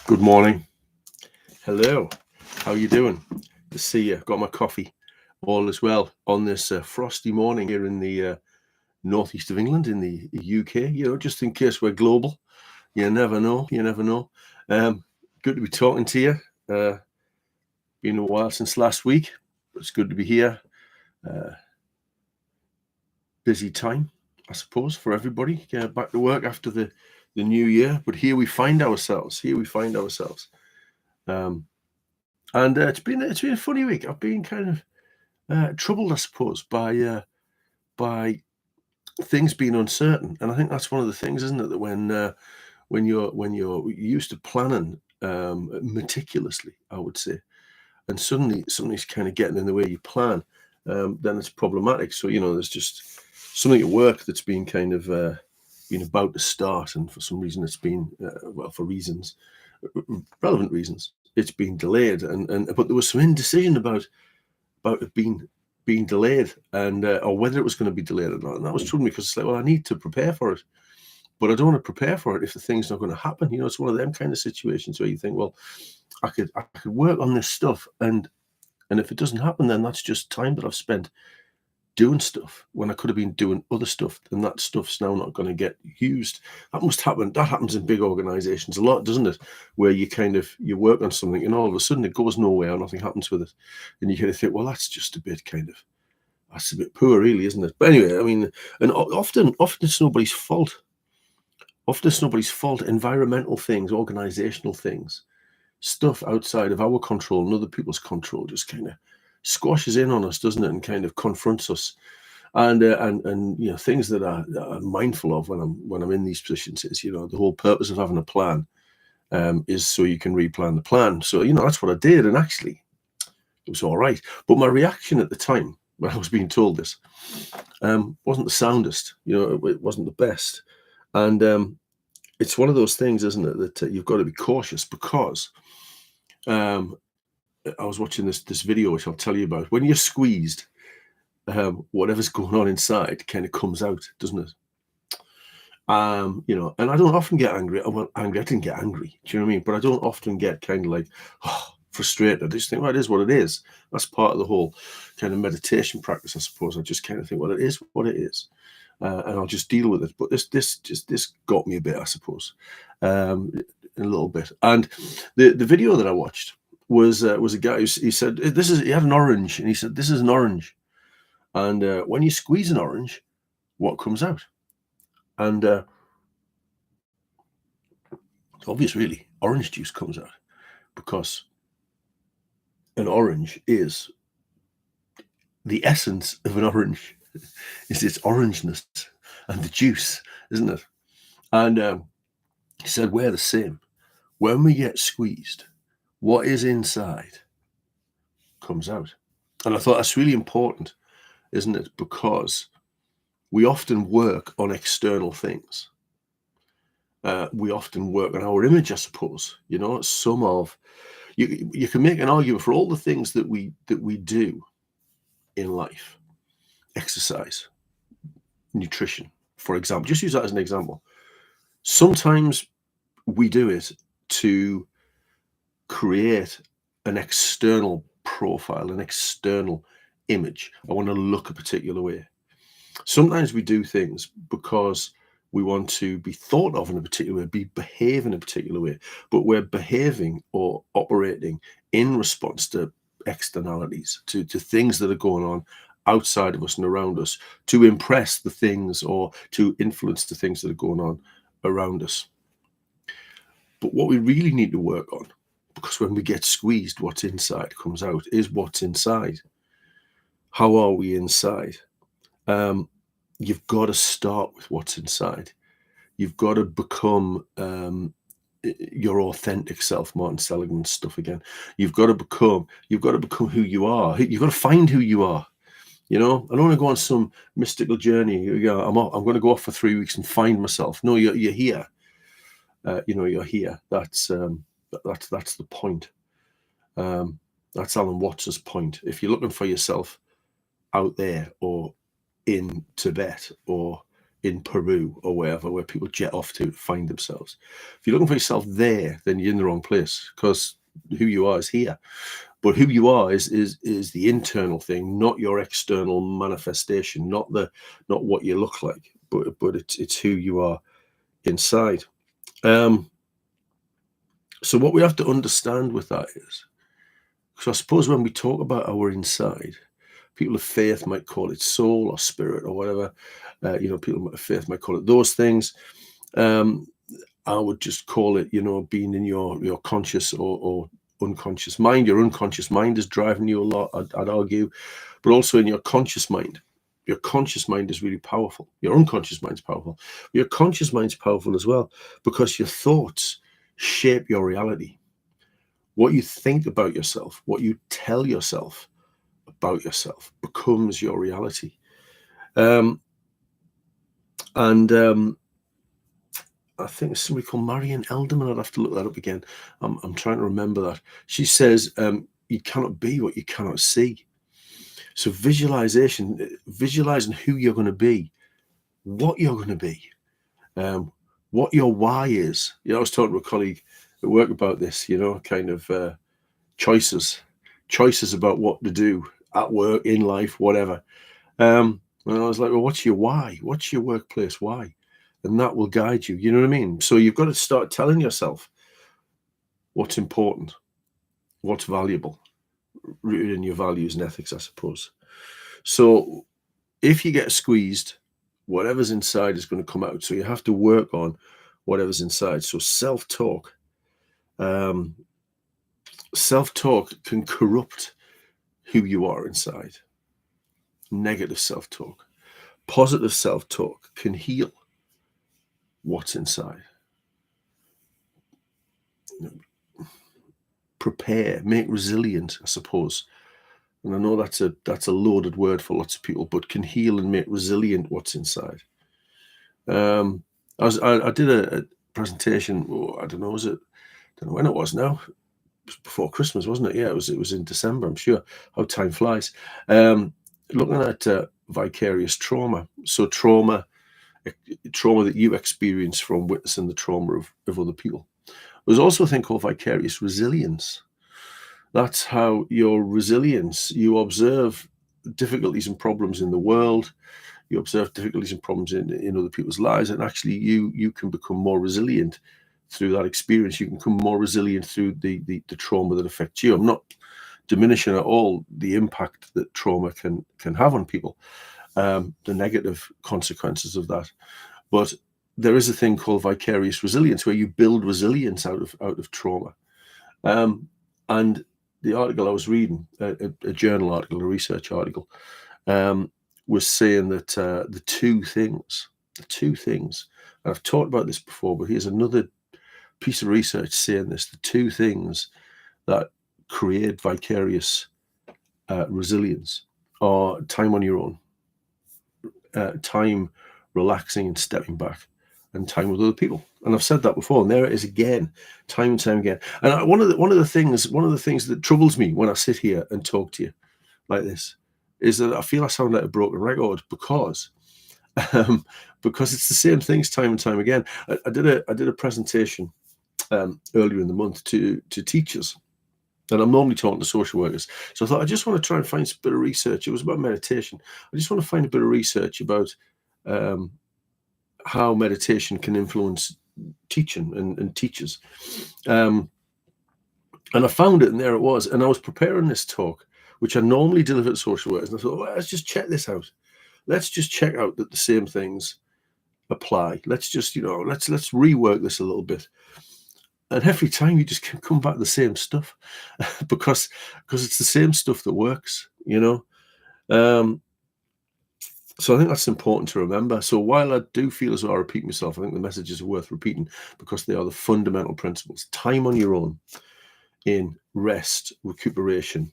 Good morning. Hello. How you doing? To see you. Got my coffee. All is well on this frosty morning here in the northeast of England, in the UK. Just in case we're global. You never know. You never know. Um, Good to be talking to you. Been a while since last week. It's good to be here. Uh, Busy time, I suppose, for everybody. Back to work after the new year. But here we find ourselves. Here we find ourselves. Um, and it's been a funny week. I've been kind of troubled, I suppose, by things being uncertain, and I think that's one of the things, isn't it? That when you're used to planning meticulously, I would say, and suddenly something's kind of getting in the way you plan, then it's problematic. So there's just something at work that's been kind of been about to start, and for some reason it's been for reasons, relevant reasons, it's been delayed, and but there was some indecision about it being delayed, and or whether it was going to be delayed or not. And that was troubling me, because it's like, well, I need to prepare for it, but I don't want to prepare for it if the thing's not going to happen. It's one of them kind of situations where you think, well, I could work on this stuff, and if it doesn't happen, then that's just time that I've spent doing stuff when I could have been doing other stuff, and that stuff's now not going to get used. That must happen. That happens in big organizations a lot, doesn't it? Where you work on something, and all of a sudden it goes nowhere, nothing happens with it, and you kind of think, well, that's a bit poor, really, isn't it? But anyway, I mean, and often it's nobody's fault. Often it's nobody's fault. Environmental things, organizational things, stuff outside of our control and other people's control just kind of squashes in on us, doesn't it? And kind of confronts us. And things that I'm mindful of when I'm in these positions is, the whole purpose of having a plan is so you can replan the plan. So that's what I did, and actually it was all right. But my reaction at the time when I was being told this wasn't the soundest. It wasn't the best. And it's one of those things, isn't it, that you've got to be cautious, because um, I was watching this video, which I'll tell you about. When you're squeezed, whatever's going on inside kind of comes out, doesn't it? And I don't often get angry. Well, angry, I didn't get angry. Do you know what I mean? But I don't often get kind of like, frustrated. I just think, well, it is what it is. That's part of the whole kind of meditation practice, I suppose. I just kind of think, well, it is what it is, and I'll just deal with it. But this got me a bit, I suppose, a little bit. And the video that I watched was a guy he said, he had an orange, and he said, this is an orange, and when you squeeze an orange, what comes out? And it's obvious, really. Orange juice comes out, because an orange is the essence of an orange is its orangeness and the juice, isn't it? And he said, we're the same. When we get squeezed, what is inside comes out. And I thought that's really important, isn't it? Because we often work on external things. We often work on our image, I suppose. Some of you can make an argument for all the things that we do in life. Exercise, nutrition, for example. Just use that as an example. Sometimes we do it to create an external profile, an external image. I want to look a particular way. Sometimes we do things because we want to be thought of in a particular way, behave in a particular way, but we're behaving or operating in response to externalities, to things that are going on outside of us and around us, to impress the things or to influence the things that are going on around us. But what we really need to work on, because when we get squeezed, what's inside comes out, is what's inside. How are we inside? You've got to start with what's inside. You've got to become your authentic self. Martin Seligman stuff again. You've got to become who you are. You've got to find who you are. I don't want to go on some mystical journey. I'm going to go off for 3 weeks and find myself. No, you're here. You're here. That's the point. That's Alan Watts's point. If you're looking for yourself out there, or in Tibet, or in Peru or wherever, where people jet off to find themselves. If you're looking for yourself there, then you're in the wrong place, because who you are is here. But who you are is the internal thing, not your external manifestation, not what you look like, but it's who you are inside. So what we have to understand with that is, so I suppose when we talk about our inside, people of faith might call it soul or spirit or whatever. People of faith might call it those things. I would just call it, being in your conscious or unconscious mind. Your unconscious mind is driving you a lot, I'd argue, but also in your conscious mind. Your conscious mind is really powerful. Your unconscious mind's powerful. Your conscious mind's powerful as well, because your thoughts shape your reality. What you think about yourself, what you tell yourself about yourself, becomes your reality. And I think it's somebody called Marion Elderman. I'd have to look that up again. I'm trying to remember that. She says, you cannot be what you cannot see. So visualizing who you're going to be, what you're going to be, what your why is. I was talking to a colleague at work about this, kind of choices about what to do at work, in life, whatever. And I was like, well, what's your why? What's your workplace why? And that will guide you. You know what I mean? So you've got to start telling yourself what's important, what's valuable, rooted in your values and ethics, I suppose. So if you get squeezed, whatever's inside is going to come out. So you have to work on whatever's inside. So self-talk. Self-talk can corrupt who you are inside. Negative self-talk. Positive self-talk can heal what's inside. Prepare, make resilient, I suppose. And I know that's a loaded word for lots of people, but can heal and make resilient what's inside. I did a presentation. I don't know when it was now. It was before Christmas, wasn't it? Yeah, it was in December, I'm sure. How time flies. Looking at vicarious trauma. So trauma that you experience from witnessing the trauma of other people. There's also a thing called vicarious resilience. That's how your resilience, you observe difficulties and problems in the world, you observe difficulties and problems in other people's lives, and actually you can become more resilient through that experience. You can become more resilient through the trauma that affects you. I'm not diminishing at all the impact that trauma can have on people, the negative consequences of that. But there is a thing called vicarious resilience, where you build resilience out of trauma. And the article I was reading, a journal article, a research article, was saying that the two things, and I've talked about this before, but here's another piece of research saying this: the two things that create vicarious resilience are time on your own, time relaxing and stepping back, and time with other people. And I've said that before, and there it is again, time and time again. And one of the things that troubles me when I sit here and talk to you like this is that I feel I sound like a broken record, because it's the same things time and time again. I did a presentation earlier in the month to teachers, and I'm normally talking to social workers. So I thought I just want to try and find a bit of research. It was about meditation. I just want to find a bit of research about how meditation can influence teaching and teachers. And I found it, and there it was. And I was preparing this talk, which I normally deliver to social workers, and I thought, well, let's just check this out. Let's just check out that the same things apply. Let's just, let's rework this a little bit. And every time you just come back to the same stuff, because it's the same stuff that works, So I think that's important to remember. So while I do feel as though I repeat myself, I think the messages are worth repeating, because they are the fundamental principles. Time on your own in rest, recuperation,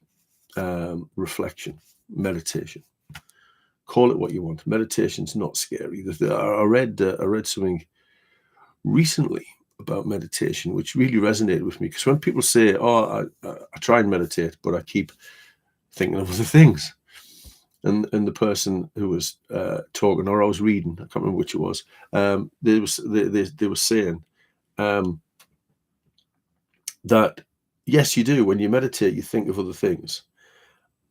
reflection, meditation. Call it what you want. Meditation's not scary. I read something recently about meditation, which really resonated with me, because when people say, I try and meditate, but I keep thinking of other things. and the person who was talking, or I was reading, I can't remember which it was. They were saying that yes, you do. When you meditate, you think of other things,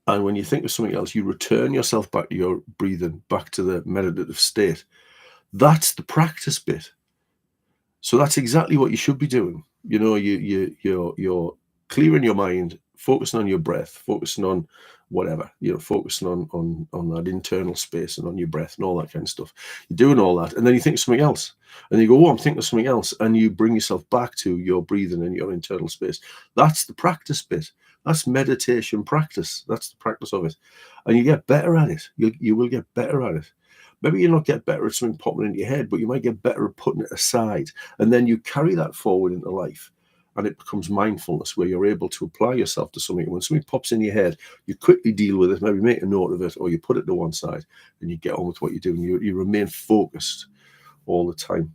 and when you think of something else, you return yourself back to your breathing, back to the meditative state. That's the practice bit. So that's exactly what you should be doing. You know, you're clearing your mind, focusing on your breath, focusing on whatever, focusing on that internal space and on your breath and all that kind of stuff. You're doing all that, and then you think of something else, and you go, "Oh, I'm thinking of something else," and you bring yourself back to your breathing and your internal space. That's the practice bit. That's meditation practice. That's the practice of it, and you get better at it. You will get better at it. Maybe you'll not get better at something popping into your head, but you might get better at putting it aside. And then you carry that forward into life. And it becomes mindfulness where you're able to apply yourself to something. When something pops in your head, you quickly deal with it, maybe make a note of it, or you put it to one side and you get on with what you're doing. You remain focused all the time.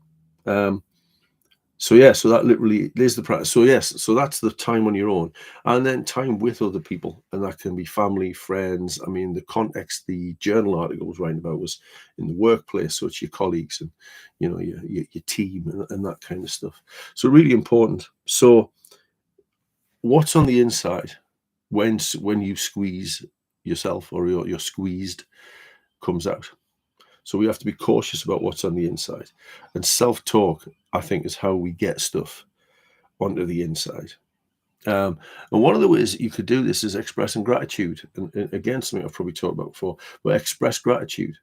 So that literally is the practice. So yes, so that's the time on your own, and then time with other people, and that can be family, friends. I mean, the context the journal article was writing about was in the workplace, so it's your colleagues and your team and that kind of stuff. So really important. So what's on the inside when you squeeze yourself or you're squeezed comes out. So we have to be cautious about what's on the inside, and self-talk, I think, is how we get stuff onto the inside. And one of the ways that you could do this is expressing gratitude. And again, something I've probably talked about before, but express gratitude.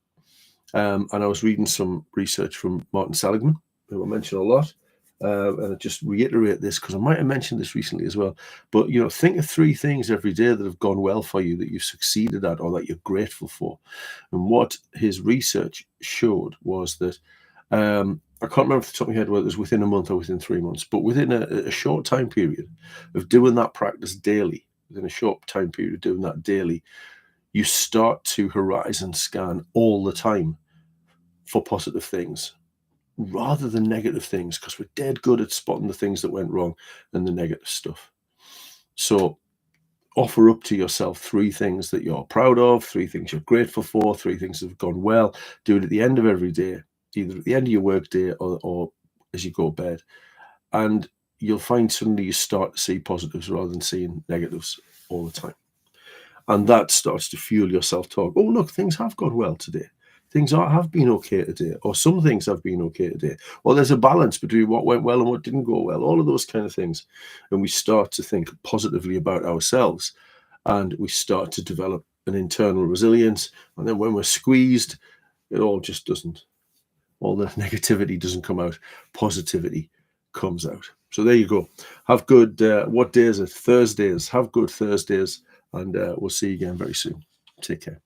And I was reading some research from Martin Seligman, who I mention a lot. And I just reiterate this because I might have mentioned this recently as well. But, think of 3 things every day that have gone well for you, that you've succeeded at, or that you're grateful for. And what his research showed was that I can't remember off the top of my head whether it was within a month or within 3 months, but within a short time period of doing that practice daily, within a short time period of doing that daily, you start to horizon scan all the time for positive things rather than negative things, because we're dead good at spotting the things that went wrong and the negative stuff. So offer up to yourself 3 things that you're proud of, 3 things you're grateful for, 3 things that have gone well. Do it at the end of every day, either at the end of your work day or as you go to bed. And you'll find suddenly you start to see positives rather than seeing negatives all the time. And that starts to fuel your self-talk. Oh, look, things have gone well today. Things have been okay today, or some things have been okay today. Or there's a balance between what went well and what didn't go well, all of those kind of things. And we start to think positively about ourselves, and we start to develop an internal resilience. And then when we're squeezed, it all just doesn't. All the negativity doesn't come out. Positivity comes out. So there you go. Have good, what day is it? Thursdays. Have good Thursdays. And we'll see you again very soon. Take care.